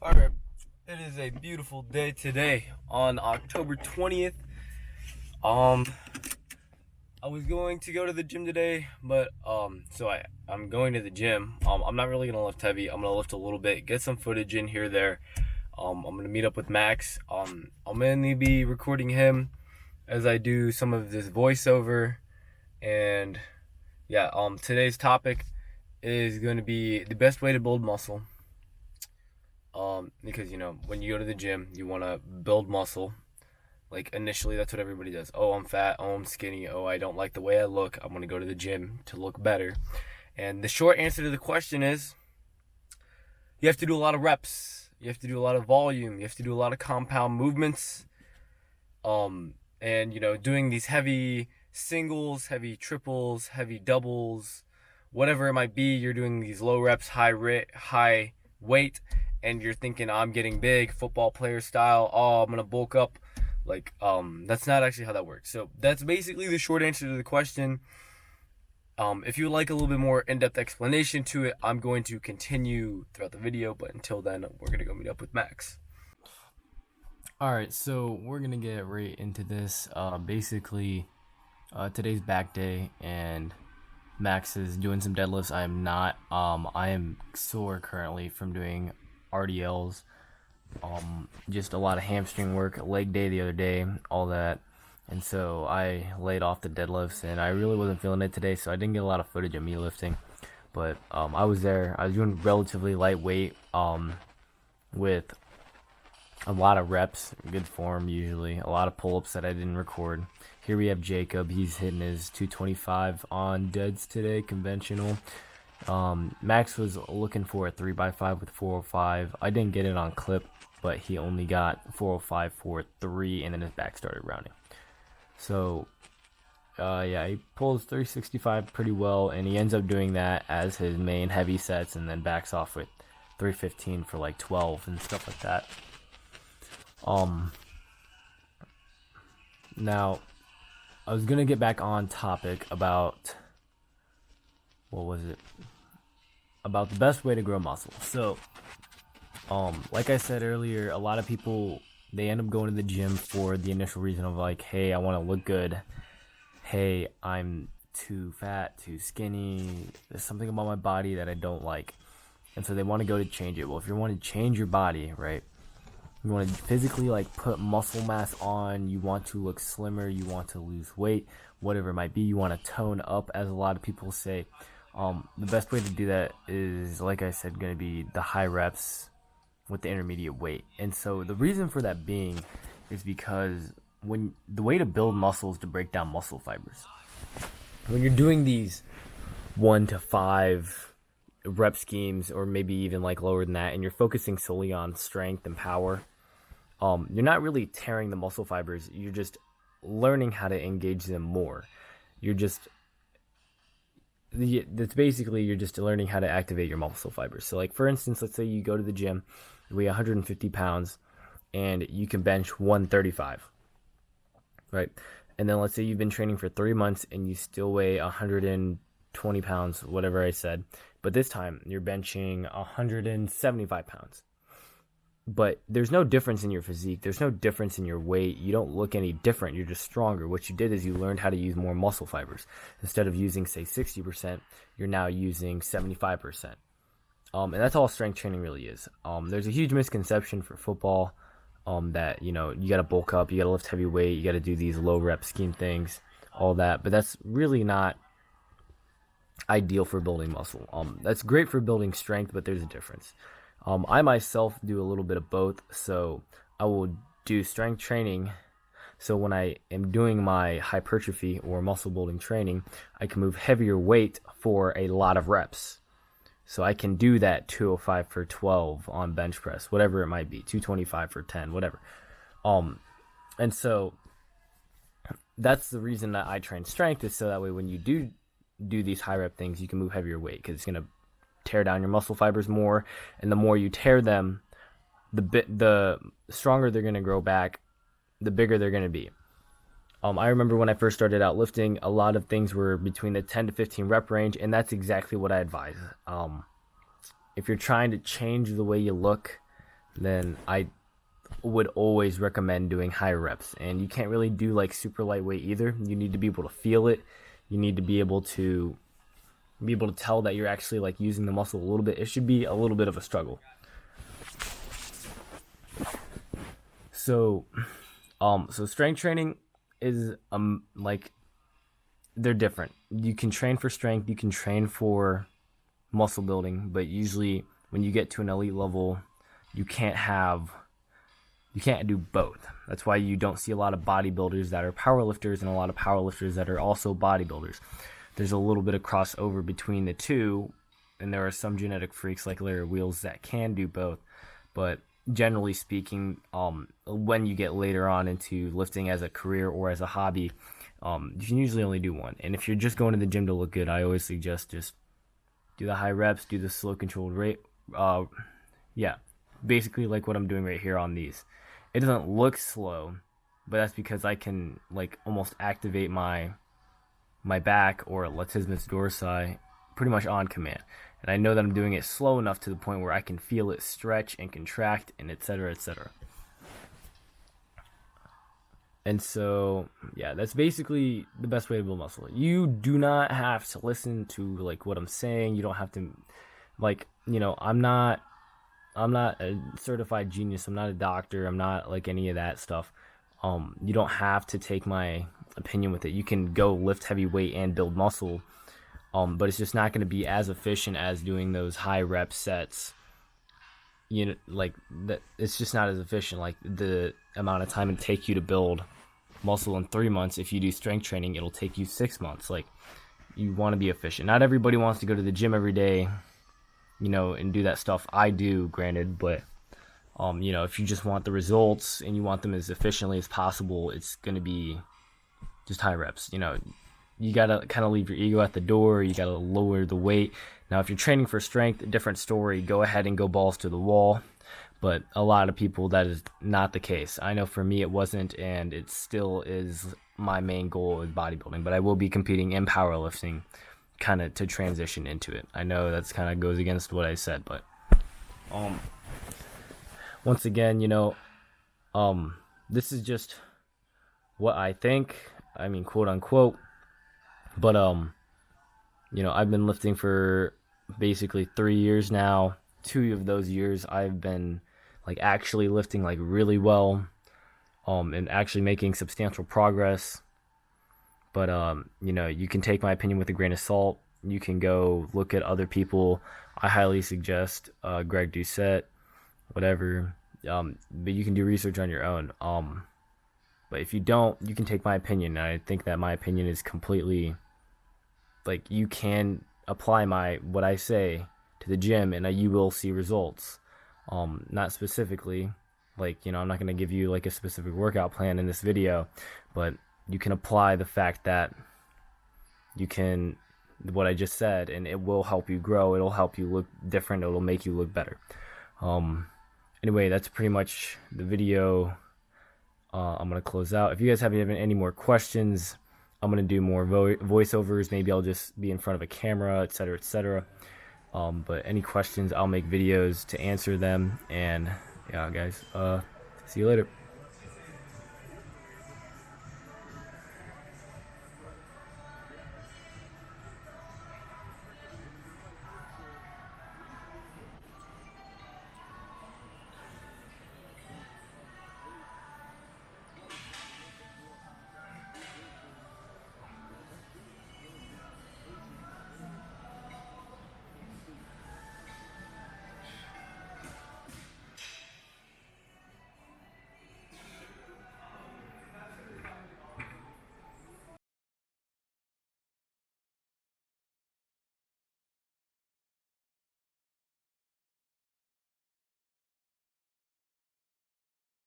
Alright, it is a beautiful day today on October 20th. I was going to go to the gym today, but I'm going to the gym. I'm not really gonna lift heavy. I'm gonna lift a little bit, get some footage in here there. I'm gonna meet up with Max. I'll mainly be recording him as I do some of this voiceover, and yeah. Today's topic is going to be the best way to build muscle. Because when you go to the gym, you want to build muscle. Like initially, that's what everybody does. Oh, I'm fat. Oh, I'm skinny. Oh, I don't like the way I look. I'm gonna go to the gym to look better. And the short answer to the question is, you have to do a lot of reps. You have to do a lot of volume. You have to do a lot of compound movements. And doing these heavy singles, heavy triples, heavy doubles, whatever it might be. You're doing these low reps, high weight, and you're thinking, I'm getting big, football player style. Oh, I'm gonna bulk up. That's not actually how that works. So that's basically the short answer to the question. If you would like a little bit more in-depth explanation to it, I'm going to continue throughout the video. But until then, we're gonna go meet up with Max. Alright, so we're gonna get right into this. Today's back day, and Max is doing some deadlifts. I am not. I am sore currently from doing RDLs. Just a lot of hamstring work, leg day the other day, all that. And so I laid off the deadlifts, and I really wasn't feeling it today, so I didn't get a lot of footage of me lifting. But I was there. I was doing relatively lightweight with a lot of reps, good form usually, a lot of pull-ups that I didn't record. Here we have Jacob. He's hitting his 225 on deads today, conventional. Max was looking for a 3x5 with 405. I didn't get it on clip, but he only got 405 for 3, and then his back started rounding. So, yeah, he pulls 365 pretty well, and he ends up doing that as his main heavy sets, and then backs off with 315 for like 12 and stuff like that. Now, I was gonna get back on topic about about the best way to grow muscle. So, like I said earlier, a lot of people, they end up going to the gym for the initial reason of like, hey, I want to look good. Hey, I'm too fat, too skinny. There's something about my body that I don't like, and so they want to go to change it. Well, if you want to change your body, right? You want to physically put muscle mass on, you want to look slimmer, you want to lose weight, whatever it might be, you want to tone up, as a lot of people say. The best way to do that is, like I said, going to be the high reps with the intermediate weight. And so the reason for that being is because when the way to build muscle is to break down muscle fibers. When you're doing these 1 to 5 rep schemes, or maybe even lower than that, and you're focusing solely on strength and power, you're not really tearing the muscle fibers. You're just learning how to engage them more. You're just learning how to activate your muscle fibers. So for instance, let's say you go to the gym, you weigh 150 pounds, and you can bench 135, right? And then let's say you've been training for 3 months and you still weigh 120 pounds, whatever I said, but this time you're benching 175 pounds. But there's no difference in your physique. There's no difference in your weight. You don't look any different. You're just stronger. What you did is you learned how to use more muscle fibers. Instead of using, say, 60%, you're now using 75%. And that's all strength training really is. There's a huge misconception for football that, you got to bulk up, you got to lift heavy weight, you got to do these low rep scheme things, all that. But that's really not ideal for building muscle. That's great for building strength, but there's a difference. I myself do a little bit of both, so I will do strength training. So when I am doing my hypertrophy or muscle building training, I can move heavier weight for a lot of reps. So I can do that 205 for 12 on bench press, whatever it might be, 225 for 10, whatever. And so that's the reason that I train strength, is so that way when you do these high rep things, you can move heavier weight, because it's going to tear down your muscle fibers more, and the more you tear them, the stronger they're going to grow back, the bigger they're going to be. I remember when I first started out lifting, a lot of things were between the 10 to 15 rep range, and that's exactly what I advise. If you're trying to change the way you look, then I would always recommend doing higher reps. And you can't really do like super lightweight either. You need to be able to feel it. You need to be able to tell that you're actually like using the muscle a little bit. It should be a little bit of a struggle. So so strength training is like, they're different. You can train for strength, you can train for muscle building, but usually when you get to an elite level, you can't do both. That's why you don't see a lot of bodybuilders that are powerlifters and a lot of powerlifters that are also bodybuilders. There's a little bit of crossover between the two, and there are some genetic freaks like Larry Wheels that can do both. But generally speaking, when you get later on into lifting as a career or as a hobby, you can usually only do one. And if you're just going to the gym to look good, I always suggest just do the high reps, do the slow controlled rate. Yeah, basically like what I'm doing right here on these. It doesn't look slow, but that's because I can like almost activate my back or latissimus dorsi pretty much on command. And I know that I'm doing it slow enough to the point where I can feel it stretch and contract and etc., etc. And so, yeah, that's basically the best way to build muscle. You do not have to listen to like what I'm saying. You don't have to, like, I'm not a certified genius. I'm not a doctor. I'm not like any of that stuff. You don't have to take my opinion with it. You can go lift heavy weight and build muscle, but it's just not going to be as efficient as doing those high rep sets. Like that, it's just not as efficient. Like the amount of time it take you to build muscle in 3 months, if you do strength training, it'll take you 6 months. Like, you want to be efficient. Not everybody wants to go to the gym every day, and do that stuff. I do, granted, but if you just want the results and you want them as efficiently as possible, it's going to be just high reps. You got to kind of leave your ego at the door. You got to lower the weight. Now, if you're training for strength, a different story. Go ahead and go balls to the wall. But a lot of people, that is not the case. I know for me it wasn't, and it still is my main goal is bodybuilding. But I will be competing in powerlifting kind of to transition into it. I know that's kind of goes against what I said, but once again, this is just what I think. I mean, quote unquote. But I've been lifting for basically 3 years now. 2 of those years I've been like actually lifting like really well, and actually making substantial progress. But you can take my opinion with a grain of salt. You can go look at other people. I highly suggest Greg Doucette, whatever. But you can do research on your own. But if you don't, you can take my opinion. And I think that my opinion is completely, like, you can apply what I say to the gym, and you will see results. Not specifically, like, I'm not going to give you like a specific workout plan in this video, but you can apply the fact that you can, what I just said, and it will help you grow. It'll help you look different. It'll make you look better. Anyway, that's pretty much the video. I'm going to close out. If you guys have any more questions, I'm going to do more voiceovers. Maybe I'll just be in front of a camera, etc., etc. But any questions, I'll make videos to answer them. And yeah, guys, see you later.